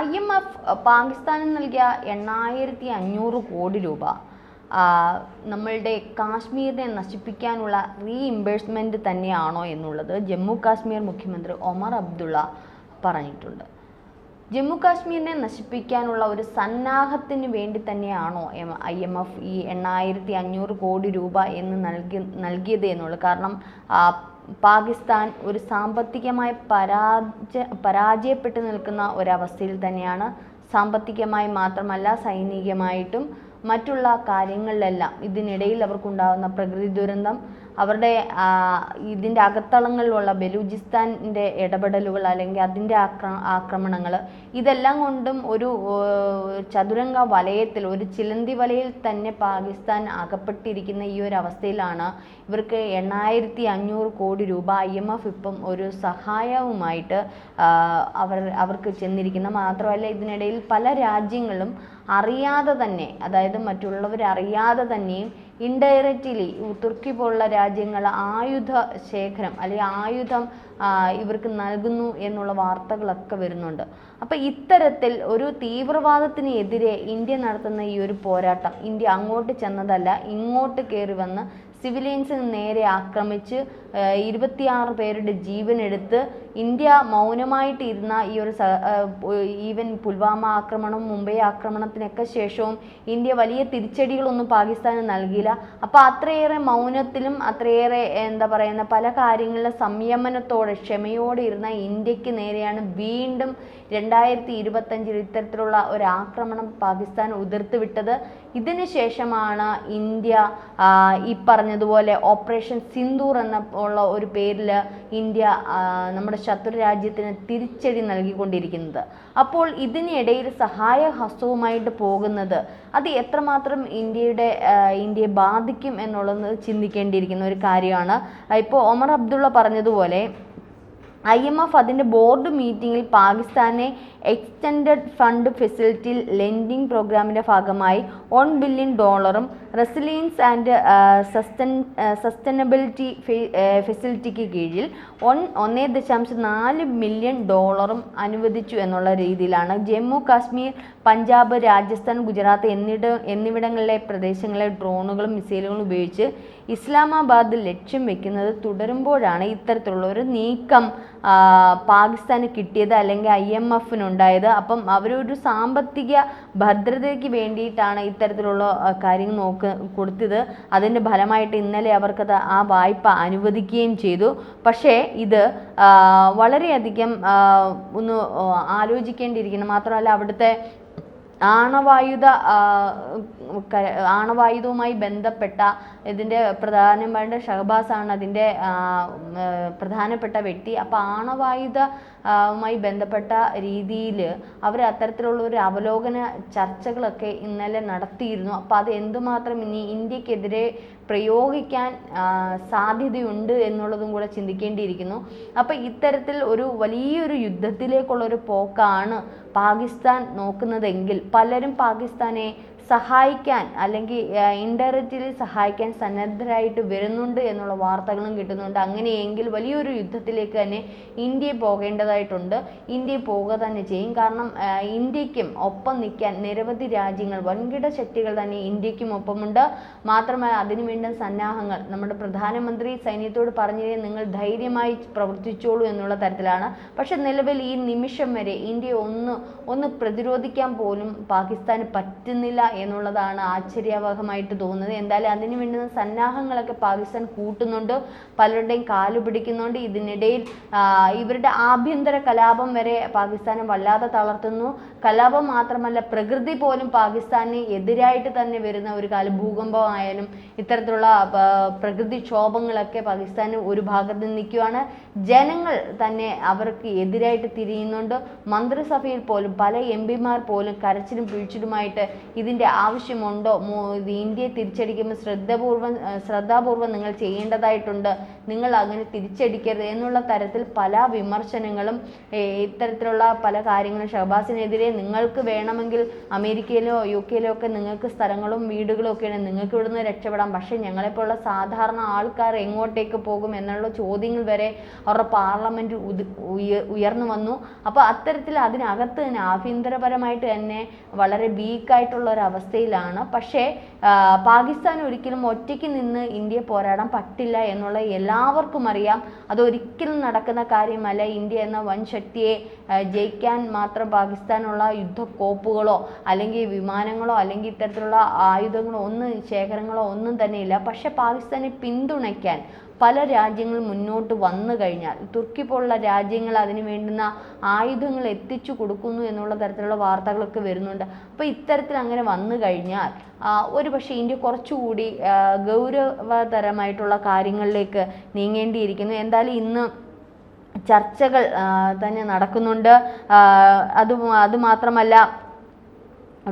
IMF പാകിസ്ഥാനിന് നൽകിയ 8500 കോടി രൂപ നമ്മളുടെ കാശ്മീരിനെ നശിപ്പിക്കാനുള്ള റീഇംബേഴ്സ്മെൻറ്റ് തന്നെയാണോ എന്നുള്ളത് ജമ്മു കാശ്മീർ മുഖ്യമന്ത്രി ഒമർ അബ്ദുള്ള പറഞ്ഞിട്ടുണ്ട്. ജമ്മു കാശ്മീരിനെ നശിപ്പിക്കാനുള്ള ഒരു സന്നാഹത്തിന് വേണ്ടി തന്നെയാണോ IMF ഈ 8500 കോടി രൂപ എന്ന് നൽകിയത് എന്നുള്ളത്. കാരണം പാകിസ്ഥാൻ ഒരു സാമ്പത്തികമായി പരാജയപ്പെട്ടു നിൽക്കുന്ന ഒരവസ്ഥയിൽ തന്നെയാണ്. സാമ്പത്തികമായി മാത്രമല്ല, സൈനികമായിട്ടും മറ്റുള്ള കാര്യങ്ങളിലെല്ലാം ഇതിനിടയിൽ അവർക്കുണ്ടാകുന്ന പ്രകൃതി ദുരന്തം, അവരുടെ ഇതിൻ്റെ അകത്തളങ്ങളിലുള്ള ബലൂചിസ്ഥാൻ്റെ ഇടപെടലുകൾ അല്ലെങ്കിൽ അതിൻ്റെ ആക്രമണങ്ങൾ, ഇതെല്ലാം കൊണ്ടും ഒരു ചതുരംഗ വലയത്തിൽ, ഒരു ചിലന്തി വലയിൽ തന്നെ പാകിസ്ഥാൻ അകപ്പെട്ടിരിക്കുന്ന ഈ ഒരു അവസ്ഥയിലാണ് ഇവർക്ക് 8500 കോടി രൂപ IMF ഇപ്പം ഒരു സഹായവുമായിട്ട് അവർക്ക് ചെന്നിരിക്കുന്നത്. മാത്രമല്ല, ഇതിനിടയിൽ പല രാജ്യങ്ങളും അറിയാതെ തന്നെ, അതായത് മറ്റുള്ളവർ അറിയാതെ തന്നെയും ഇൻഡയറക്റ്റ്ലി തുർക്കി പോലുള്ള രാജ്യങ്ങൾ ആയുധ ശേഖരം അല്ലെങ്കിൽ ആയുധം ഇവർക്ക് നൽകുന്നു എന്നുള്ള വാർത്തകളൊക്കെ വരുന്നുണ്ട്. അപ്പം ഇത്തരത്തിൽ ഒരു തീവ്രവാദത്തിന് എതിരെ ഇന്ത്യ നടത്തുന്ന ഈ ഒരു പോരാട്ടം, ഇന്ത്യ അങ്ങോട്ട് ചെന്നതല്ല, ഇങ്ങോട്ട് കയറി വന്ന് സിവിലിയൻസിന് നേരെ ആക്രമിച്ച് 26 പേരുടെ ജീവനെടുത്ത് ഇന്ത്യ മൗനമായിട്ട് ഇരുന്ന ഈ ഒരു ഈവൻ പുൽവാമ ആക്രമണം, മുംബൈ ആക്രമണത്തിനൊക്കെ ശേഷവും ഇന്ത്യ വലിയ തിരിച്ചടികളൊന്നും പാകിസ്ഥാന് നൽകിയില്ല. അപ്പോൾ അത്രയേറെ മൗനത്തിലും അത്രയേറെ പല കാര്യങ്ങളിലും സംയമനത്തോടെ ക്ഷമയോടെ ഇരുന്ന ഇന്ത്യക്ക് നേരെയാണ് വീണ്ടും 2025 ഇത്തരത്തിലുള്ള ഒരു ആക്രമണം പാകിസ്ഥാൻ ഉതിർത്തുവിട്ടത്. ഇതിന് ശേഷമാണ് ഇന്ത്യ ഈ പറഞ്ഞതുപോലെ ഓപ്പറേഷൻ സിന്ദൂർ ഉള്ള ഒരു പേരിൽ ഇന്ത്യ നമ്മുടെ ശത്രു രാജ്യത്തിന് തിരിച്ചടി നൽകിക്കൊണ്ടിരിക്കുന്നത്. അപ്പോൾ ഇതിനിടയിൽ സഹായ ഹസ്തവുമായിട്ട് പോകുന്നത് അത് എത്രമാത്രം ഇന്ത്യയെ ബാധിക്കും എന്നുള്ളത് ചിന്തിക്കേണ്ടിയിരിക്കുന്ന ഒരു കാര്യമാണ്. ഇപ്പോൾ ഒമർ അബ്ദുള്ള പറഞ്ഞതുപോലെ IMF അതിൻ്റെ ബോർഡ് മീറ്റിങ്ങിൽ പാകിസ്ഥാനെ എക്സ്റ്റൻഡഡ് ഫണ്ട് ഫെസിലിറ്റി ലെൻഡിങ് പ്രോഗ്രാമിൻ്റെ ഭാഗമായി $1 ബില്യൺ റെസിലിയൻസ് ആൻഡ് സസ്റ്റൈനബിലിറ്റി ഫെസിലിറ്റിക്ക് കീഴിൽ $1.4 മില്യൺ അനുവദിച്ചു എന്നുള്ള രീതിയിലാണ് ജമ്മു കാശ്മീർ, പഞ്ചാബ്, രാജസ്ഥാൻ, ഗുജറാത്ത് എന്നിവിടങ്ങളിലെ പ്രദേശങ്ങളിലെ ഡ്രോണുകളും മിസൈലുകളും ഉപയോഗിച്ച് ഇസ്ലാമാബാദ് ലക്ഷ്യം വെക്കുന്നത് തുടരുമ്പോഴാണ് ഇത്തരത്തിലുള്ള ഒരു നീക്കം പാകിസ്ഥാന് കിട്ടിയത് അല്ലെങ്കിൽ IMFനുണ്ടായത്. അപ്പം അവരൊരു സാമ്പത്തിക ഭദ്രതയ്ക്ക് വേണ്ടിയിട്ടാണ് ഇത്തരത്തിലുള്ള കാര്യങ്ങൾ കൊടുത്തത്. അതിൻ്റെ ഫലമായിട്ട് ഇന്നലെ അവർക്കത് ആ വായ്പ അനുവദിക്കുകയും ചെയ്തു. പക്ഷേ ഇത് വളരെയധികം ഒന്ന് ആലോചിക്കേണ്ടിയിരിക്കുന്നു. മാത്രമല്ല, അവിടുത്തെ ആണവായുധവുമായി ബന്ധപ്പെട്ട ഇതിൻ്റെ പ്രധാനപ്പെട്ട ഷഹബാസാണ് അതിൻ്റെ പ്രധാനപ്പെട്ട വ്യക്തി. അപ്പോൾ ആണവായുധവുമായി ബന്ധപ്പെട്ട രീതിയിൽ അവർ അത്തരത്തിലുള്ള ഒരു അവലോകന ചർച്ചകളൊക്കെ ഇന്നലെ നടത്തിയിരുന്നു. അപ്പോൾ അത് എന്തുമാത്രം ഇനി ഇന്ത്യക്കെതിരെ പ്രയോഗിക്കാൻ സാധ്യതയുണ്ട് എന്നുള്ളതും കൂടെ ചിന്തിക്കേണ്ടിയിരിക്കുന്നു. അപ്പോൾ ഇത്തരത്തിൽ ഒരു വലിയൊരു യുദ്ധത്തിലേക്കുള്ളൊരു പോക്കാണ് പാകിസ്ഥാൻ നോക്കുന്നതെങ്കിൽ പലരും പാകിസ്ഥാനെ സഹായിക്കാൻ അല്ലെങ്കിൽ ഇൻഡയറക്റ്റ്ലി സഹായിക്കാൻ സന്നദ്ധരായിട്ട് വരുന്നുണ്ട് എന്നുള്ള വാർത്തകളും കിട്ടുന്നുണ്ട്. അങ്ങനെയെങ്കിൽ വലിയൊരു യുദ്ധത്തിലേക്ക് തന്നെ ഇന്ത്യ പോകേണ്ടതായിട്ടുണ്ട്. ഇന്ത്യ പോവുക തന്നെ ചെയ്യും. കാരണം ഇന്ത്യക്കും ഒപ്പം നിൽക്കാൻ നിരവധി രാജ്യങ്ങൾ, വൻകിട ശക്തികൾ തന്നെ ഇന്ത്യക്കും ഒപ്പമുണ്ട്. മാത്രമല്ല, അതിനുവേണ്ട സന്നാഹങ്ങൾ നമ്മുടെ പ്രധാനമന്ത്രി സൈന്യത്തോട് പറഞ്ഞത് നിങ്ങൾ ധൈര്യമായി പ്രവർത്തിച്ചോളൂ എന്നുള്ള തരത്തിലാണ്. പക്ഷെ നിലവിൽ ഈ നിമിഷം വരെ ഇന്ത്യ ഒന്ന് പ്രതിരോധിക്കാൻ പോലും പാകിസ്ഥാന് പറ്റുന്നില്ല എന്നുള്ളതാണ് ആശ്ചര്യവഹമായിട്ട് തോന്നുന്നത്. എന്തായാലും അതിനു വേണ്ടുന്ന സന്നാഹങ്ങളൊക്കെ പാകിസ്ഥാൻ കൂട്ടുന്നുണ്ട്, പലരുടെയും കാലു പിടിക്കുന്നുണ്ട്. ഇതിനിടയിൽ ഇവരുടെ ആഭ്യന്തര കലാപം വരെ പാകിസ്ഥാനെ വല്ലാതെ തളർത്തുന്നു. കലാപം മാത്രമല്ല, പ്രകൃതി പോലും പാകിസ്ഥാന് എതിരായിട്ട് തന്നെ വരുന്ന ഒരു കാലം, ഭൂകമ്പമായാലും ഇത്തരത്തിലുള്ള പ്രകൃതിക്ഷോഭങ്ങളൊക്കെ പാകിസ്ഥാന് ഒരു ഭാഗത്ത് നിൽക്കുകയാണ്. ജനങ്ങൾ തന്നെ അവർക്ക് എതിരായിട്ട് തിരിയുന്നുണ്ട്. മന്ത്രിസഭയിൽ പോലും പല MP മാർ പോലും കരച്ചിലും പിഴിച്ചിലുമായിട്ട് ഇതിൻ്റെ അതിൻ്റെ ആവശ്യമുണ്ടോ? ഇന്ത്യയെ തിരിച്ചടിക്കുമ്പോൾ ശ്രദ്ധാപൂർവം നിങ്ങൾ ചെയ്യേണ്ടതായിട്ടുണ്ട്, നിങ്ങൾ അങ്ങനെ തിരിച്ചടിക്കരുത് എന്നുള്ള തരത്തിൽ പല വിമർശനങ്ങളും ഇത്തരത്തിലുള്ള പല കാര്യങ്ങളും ഷഹബാസിനെതിരെ നിങ്ങൾക്ക് വേണമെങ്കിൽ അമേരിക്കയിലോ UK-യിലോ ഒക്കെ നിങ്ങൾക്ക് സ്ഥലങ്ങളും വീടുകളും ഒക്കെയാണ്, നിങ്ങൾക്ക് ഇവിടുന്ന് രക്ഷപ്പെടാം, പക്ഷേ ഞങ്ങളെപ്പോലുള്ള സാധാരണ ആൾക്കാർ എങ്ങോട്ടേക്ക് പോകും എന്നുള്ള ചോദ്യങ്ങൾ വരെ അവരുടെ പാർലമെൻറ്റ് ഉയർന്നു വന്നു. അപ്പോൾ അത്തരത്തിൽ അതിനകത്ത് തന്നെ ആഭ്യന്തരപരമായിട്ട് തന്നെ വളരെ വീക്കായിട്ടുള്ള ഒരവസ്ഥയിലാണ്. പക്ഷേ പാകിസ്ഥാൻ ഒരിക്കലും ഒറ്റയ്ക്ക് നിന്ന് ഇന്ത്യയെ പോരാടാൻ പറ്റില്ല എന്നുള്ള എല്ലാവർക്കും അറിയാം. അതൊരിക്കലും നടക്കുന്ന കാര്യമല്ല. ഇന്ത്യ എന്ന വൻ ശക്തിയെ ജയിക്കാൻ മാത്രം പാകിസ്ഥാനുള്ള യുദ്ധക്കോപ്പുകളോ അല്ലെങ്കിൽ വിമാനങ്ങളോ അല്ലെങ്കിൽ ഇത്തരത്തിലുള്ള ആയുധങ്ങളോ ശേഖരങ്ങളോ ഒന്നും തന്നെ ഇല്ല. പക്ഷെ പാകിസ്ഥാനെ പിന്തുണയ്ക്കാൻ പല രാജ്യങ്ങൾ മുന്നോട്ട് വന്നു കഴിഞ്ഞാൽ, തുർക്കി പോലുള്ള രാജ്യങ്ങൾ അതിന് വേണ്ടുന്ന ആയുധങ്ങൾ എത്തിച്ചു കൊടുക്കുന്നു എന്നുള്ള തരത്തിലുള്ള വാർത്തകളൊക്കെ വരുന്നുണ്ട്. അപ്പോൾ ഇത്തരത്തിൽ അങ്ങനെ വന്നു കഴിഞ്ഞാൽ ഒരു പക്ഷേ ഇന്ത്യ കുറച്ചുകൂടി ഗൗരവതരമായിട്ടുള്ള കാര്യങ്ങളിലേക്ക് നീങ്ങേണ്ടിയിരിക്കുന്നു. എന്തായാലും ഇന്ന് ചർച്ചകൾ തന്നെ നടക്കുന്നുണ്ട്. അത് മാത്രമല്ല,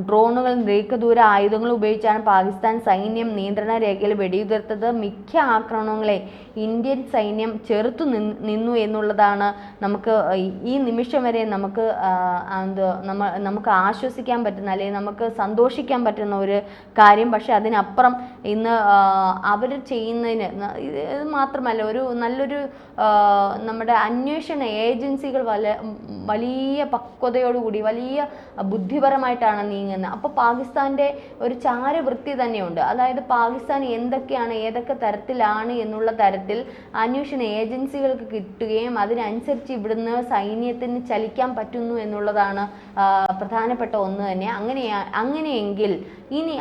ഡ്രോണുകൾ, ദീർഘദൂര ആയുധങ്ങൾ ഉപയോഗിച്ചാണ് പാകിസ്ഥാൻ സൈന്യം നിയന്ത്രണ രേഖയിൽ വെടിയുതിർത്തത്. മിക്ക ആക്രമണങ്ങളെ ഇന്ത്യൻ സൈന്യം ചെറുത്തു നിന്നു എന്നുള്ളതാണ് നമുക്ക് ഈ നിമിഷം വരെ നമുക്ക് ആശ്വസിക്കാൻ പറ്റുന്ന അല്ലെങ്കിൽ നമുക്ക് സന്തോഷിക്കാൻ പറ്റുന്ന ഒരു കാര്യം. പക്ഷെ അതിനപ്പുറം ഇന്ന് അവർ ചെയ്യുന്നതിന് ഇത് മാത്രമല്ല, ഒരു നല്ലൊരു നമ്മുടെ അന്വേഷണ ഏജൻസികൾ വലിയ പക്വതയോടുകൂടി വലിയ ബുദ്ധിപരമായിട്ടാണ് നീങ്ങുന്നത്. അപ്പോൾ പാകിസ്ഥാൻ്റെ ഒരു ചാരവൃത്തി തന്നെയുണ്ട്. അതായത് പാകിസ്ഥാൻ എന്തൊക്കെയാണ്, ഏതൊക്കെ തരത്തിലാണ് എന്നുള്ള തരത്തിൽ അന്വേഷണ ഏജൻസികൾക്ക് കിട്ടുകയും അതിനനുസരിച്ച് ഇവിടുന്ന് സൈന്യത്തിന് ചലിക്കാൻ പറ്റുന്നു എന്നുള്ളതാണ് പ്രധാനപ്പെട്ട ഒന്ന് തന്നെ. അങ്ങനെയെങ്കിൽ ഇനി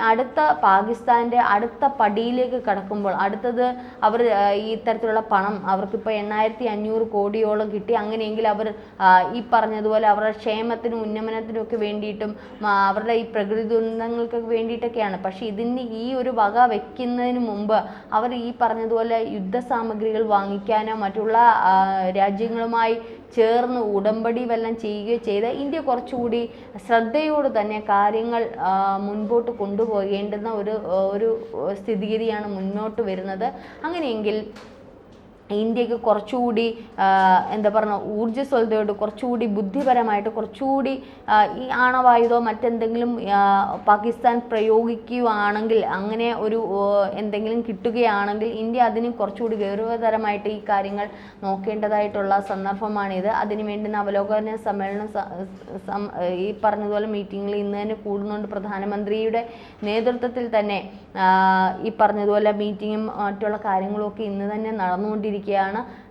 പാകിസ്ഥാൻ്റെ അടുത്ത പടിയിലേക്ക് കടക്കുമ്പോൾ അടുത്തത് അവർ ഈ തരത്തിലുള്ള പണം അവർക്കിപ്പോൾ 8500 കോടിയോളം കിട്ടി. അങ്ങനെയെങ്കിൽ അവർ ഈ പറഞ്ഞതുപോലെ അവരുടെ ക്ഷേമത്തിനും ഉന്നമനത്തിനും ഒക്കെ വേണ്ടിയിട്ടും അവരുടെ ഈ പ്രകൃതി ദുരന്തങ്ങൾക്കൊക്കെ വേണ്ടിയിട്ടൊക്കെയാണ്. പക്ഷേ ഇതിന് ഈ ഒരു വക വെക്കുന്നതിന് മുമ്പ് അവർ ഈ പറഞ്ഞതുപോലെ യുദ്ധസാമഗ്രികൾ വാങ്ങിക്കാനോ മറ്റുള്ള രാജ്യങ്ങളുമായി ചേർന്ന് ഉടമ്പടി വല്ലതും ചെയ്യുകയോ ചെയ്ത് ഇന്ത്യ കുറച്ചുകൂടി ശ്രദ്ധയോട് തന്നെ കാര്യങ്ങൾ മുൻപോട്ട് കൊണ്ടുപോകേണ്ടുന്ന ഒരു സ്ഥിതിഗതിയാണ് മുന്നോട്ട് വരുന്നത്. അങ്ങനെയെങ്കിൽ ഇന്ത്യക്ക് കുറച്ചുകൂടി എന്താ പറയുക ഊർജ്ജസ്വലതയോട് കുറച്ചുകൂടി ബുദ്ധിപരമായിട്ട് കുറച്ചുകൂടി ഈ ആണവായുധമോ മറ്റെന്തെങ്കിലും പാകിസ്ഥാൻ പ്രയോഗിക്കുകയാണെങ്കിൽ, അങ്ങനെ ഒരു എന്തെങ്കിലും കിട്ടുകയാണെങ്കിൽ ഇന്ത്യ അതിന് കുറച്ചുകൂടി ഗൗരവതരമായിട്ട് ഈ കാര്യങ്ങൾ നോക്കേണ്ടതായിട്ടുള്ള സന്ദർഭമാണിത്. അതിനു വേണ്ടുന്ന അവലോകന സമ്മേളനം ഈ പറഞ്ഞതുപോലെ മീറ്റിങ്ങിൽ ഇന്ന് തന്നെ കൂടുന്നുണ്ട്. പ്രധാനമന്ത്രിയുടെ നേതൃത്വത്തിൽ തന്നെ ഈ പറഞ്ഞതുപോലെ മീറ്റിങ്ങും മറ്റുള്ള കാര്യങ്ങളൊക്കെ ഇന്ന് തന്നെ നടന്നുകൊണ്ടിരിക്കുകയാണ്.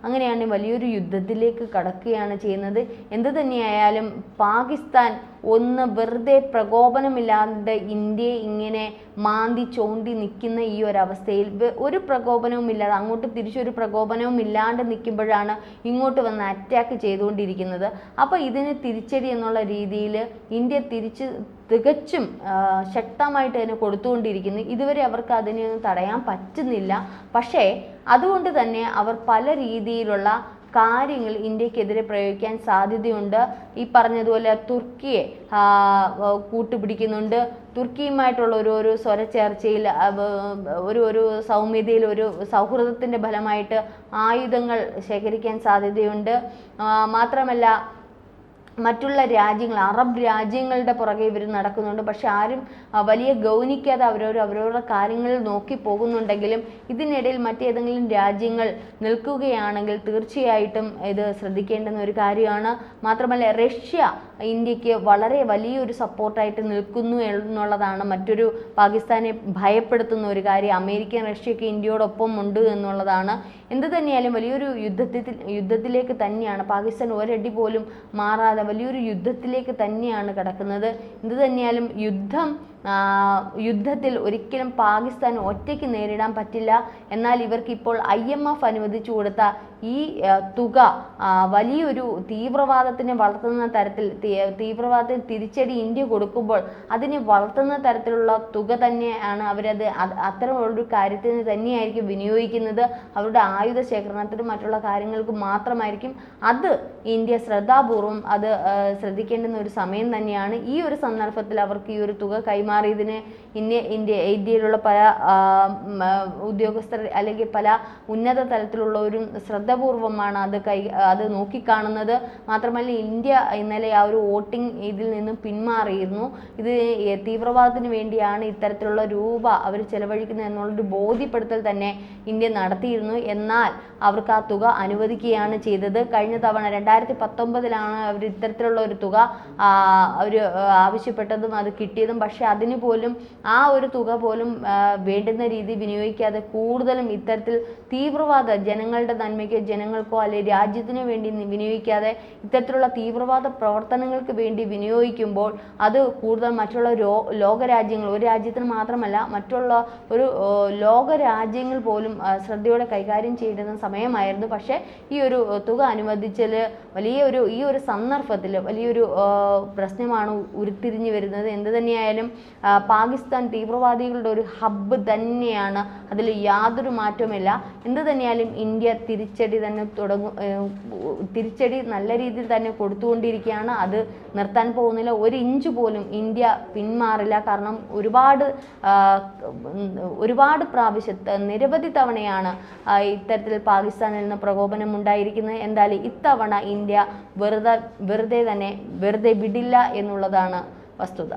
അങ്ങനെയാണ് വലിയൊരു യുദ്ധത്തിലേക്ക് കടക്കുകയാണ് ചെയ്യുന്നത്. എന്ത് തന്നെയായാലും പാകിസ്ഥാൻ ഒന്ന് വെറുതെ പ്രകോപനമില്ലാതെ ഇന്ത്യയെ ഇങ്ങനെ മാന്തി ചോണ്ടി നിൽക്കുന്ന ഈ ഒരവസ്ഥയിൽ ഒരു പ്രകോപനവും ഇല്ലാതെ അങ്ങോട്ട് തിരിച്ചൊരു പ്രകോപനവും ഇല്ലാണ്ട് നിൽക്കുമ്പോഴാണ് ഇങ്ങോട്ട് വന്ന് അറ്റാക്ക് ചെയ്തുകൊണ്ടിരിക്കുന്നത്. അപ്പോൾ ഇതിന് തിരിച്ചടി എന്നുള്ള രീതിയിൽ ഇന്ത്യ തികച്ചും ശക്തമായിട്ട് തന്നെ കൊടുത്തുകൊണ്ടിരിക്കുന്നു. ഇതുവരെ അവർക്ക് അതിനെ തടയാൻ പറ്റുന്നില്ല. പക്ഷേ അതുകൊണ്ട് തന്നെ അവർ പല രീതിയിലുള്ള കാര്യങ്ങൾ ഇന്ത്യക്കെതിരെ പ്രയോഗിക്കാൻ സാധ്യതയുണ്ട്. ഈ പറഞ്ഞതുപോലെ തുർക്കിയെ കൂട്ടുപിടിക്കുന്നുണ്ട്. തുർക്കിയുമായിട്ടുള്ള ഒരു സ്വരച്ചേർച്ചയിൽ ഒരു സൗമ്യതയിൽ ഒരു സൗഹൃദത്തിൻ്റെ ഫലമായിട്ട് ആയുധങ്ങൾ ശേഖരിക്കാൻ സാധ്യതയുണ്ട്. മാത്രമല്ല മറ്റുള്ള രാജ്യങ്ങൾ, അറബ് രാജ്യങ്ങളുടെ പുറകെ ഇവർ നടക്കുന്നുണ്ട്. പക്ഷെ ആരും വലിയ ഗൗനിക്കാതെ അവരവരുടെ കാര്യങ്ങളിൽ നോക്കി പോകുന്നുണ്ടെങ്കിലും ഇതിനിടയിൽ മറ്റേതെങ്കിലും രാജ്യങ്ങൾ നിൽക്കുകയാണെങ്കിൽ തീർച്ചയായിട്ടും ഇത് ശ്രദ്ധിക്കേണ്ടുന്ന ഒരു കാര്യമാണ്. മാത്രമല്ല റഷ്യ ഇന്ത്യക്ക് വളരെ വലിയൊരു സപ്പോർട്ടായിട്ട് നിൽക്കുന്നു എന്നുള്ളതാണ് മറ്റൊരു പാകിസ്ഥാനെ ഭയപ്പെടുത്തുന്ന ഒരു കാര്യം. അമേരിക്കൻ റഷ്യക്ക് ഇന്ത്യയോടൊപ്പം ഉണ്ട് എന്നുള്ളതാണ്. എന്ത് തന്നെയായാലും വലിയൊരു യുദ്ധത്തിലേക്ക് തന്നെയാണ് പാകിസ്ഥാൻ ഒരടി പോലും മാറാതെ വലിയൊരു യുദ്ധത്തിലേക്ക് തന്നെയാണ് കിടക്കുന്നത്. എന്ത് തന്നെയായാലും യുദ്ധത്തിൽ ഒരിക്കലും പാകിസ്ഥാൻ ഒറ്റയ്ക്ക് നേരിടാൻ പറ്റില്ല. എന്നാൽ ഇവർക്കിപ്പോൾ IMF അനുവദിച്ചു കൊടുത്ത ഈ തുക വലിയൊരു തീവ്രവാദത്തിനെ വളർത്തുന്ന തരത്തിൽ, തീവ്രവാദത്തിന് തിരിച്ചടി ഇന്ത്യ കൊടുക്കുമ്പോൾ അതിനെ വളർത്തുന്ന തരത്തിലുള്ള തുക തന്നെയാണ് അവരത് അത്തരമുള്ളൊരു കാര്യത്തിന് തന്നെയായിരിക്കും വിനിയോഗിക്കുന്നത്. അവരുടെ ആയുധ ശേഖരണത്തിനും മറ്റുള്ള കാര്യങ്ങൾക്ക് മാത്രമായിരിക്കും. അത് ഇന്ത്യ ശ്രദ്ധാപൂർവം അത് ശ്രദ്ധിക്കേണ്ടുന്ന ഒരു സമയം തന്നെയാണ്. ഈ ഒരു സന്ദർഭത്തിൽ അവർക്ക് ഈ ഒരു തുക കൈമാറി പിന്മാറിയതിന് ഇന്ത്യയിലുള്ള പല ഉദ്യോഗസ്ഥർ അല്ലെങ്കിൽ പല ഉന്നത തലത്തിലുള്ളവരും ശ്രദ്ധപൂർവമാണ് അത് നോക്കിക്കാണുന്നത്. മാത്രമല്ല ഇന്ത്യ ഇന്നലെ ആ ഒരു വോട്ടിംഗ് ഇതിൽ നിന്നും പിന്മാറിയിരുന്നു. ഇത് തീവ്രവാദത്തിന് വേണ്ടിയാണ് ഇത്തരത്തിലുള്ള രൂപ അവർ ചെലവഴിക്കുന്നത് എന്നുള്ളൊരു ബോധ്യപ്പെടുത്തൽ തന്നെ ഇന്ത്യ നടത്തിയിരുന്നു. എന്നാൽ അവർക്ക് ആ തുക അനുവദിക്കുകയാണ് ചെയ്തത്. കഴിഞ്ഞ തവണ 2019 അവർ ഇത്തരത്തിലുള്ള ഒരു തുക അവർ ആവശ്യപ്പെട്ടതും അത് കിട്ടിയതും. പക്ഷെ അതിന് പോലും ആ ഒരു തുക പോലും വേണ്ടുന്ന രീതി വിനിയോഗിക്കാതെ കൂടുതലും ഇത്തരത്തിൽ തീവ്രവാദ ജനങ്ങളുടെ നന്മയ്ക്കോ ജനങ്ങൾക്കോ അല്ലെങ്കിൽ രാജ്യത്തിനു വേണ്ടി വിനിയോഗിക്കാതെ ഇത്തരത്തിലുള്ള തീവ്രവാദ പ്രവർത്തനങ്ങൾക്ക് വേണ്ടി വിനിയോഗിക്കുമ്പോൾ അത് കൂടുതൽ മറ്റുള്ള ലോകരാജ്യങ്ങൾ, ഒരു രാജ്യത്തിന് മാത്രമല്ല മറ്റുള്ള ഒരു ലോകരാജ്യങ്ങൾ പോലും ശ്രദ്ധയോടെ കൈകാര്യം ചെയ്യേണ്ടുന്ന സമയമായിരുന്നു. പക്ഷേ ഈ ഒരു തുക അനുവദിച്ചതിൽ ഈ ഒരു സന്ദർഭത്തിൽ വലിയൊരു പ്രശ്നമാണ് ഉരുത്തിരിഞ്ഞു വരുന്നത്. എന്ത് തന്നെയായാലും പാകിസ്ഥാൻ തീവ്രവാദികളുടെ ഒരു ഹബ്ബ് തന്നെയാണ്, അതിൽ യാതൊരു മാറ്റവുമില്ല. എന്ത് തന്നെയായാലും ഇന്ത്യ തിരിച്ചടി നല്ല രീതിയിൽ തന്നെ കൊടുത്തുകൊണ്ടിരിക്കുകയാണ്. അത് നിർത്താൻ പോകുന്നില്ല. ഒരു ഇഞ്ച് പോലും ഇന്ത്യ പിന്മാറില്ല. കാരണം ഒരുപാട് പ്രാവശ്യം നിരവധി തവണയാണ് ഇത്തരത്തിൽ പാകിസ്ഥാനിൽ നിന്ന് പ്രകോപനം ഉണ്ടായിരിക്കുന്നത്. എന്തായാലും ഇത്തവണ ഇന്ത്യ വെറുതെ വിടില്ല എന്നുള്ളതാണ് വസ്തുത.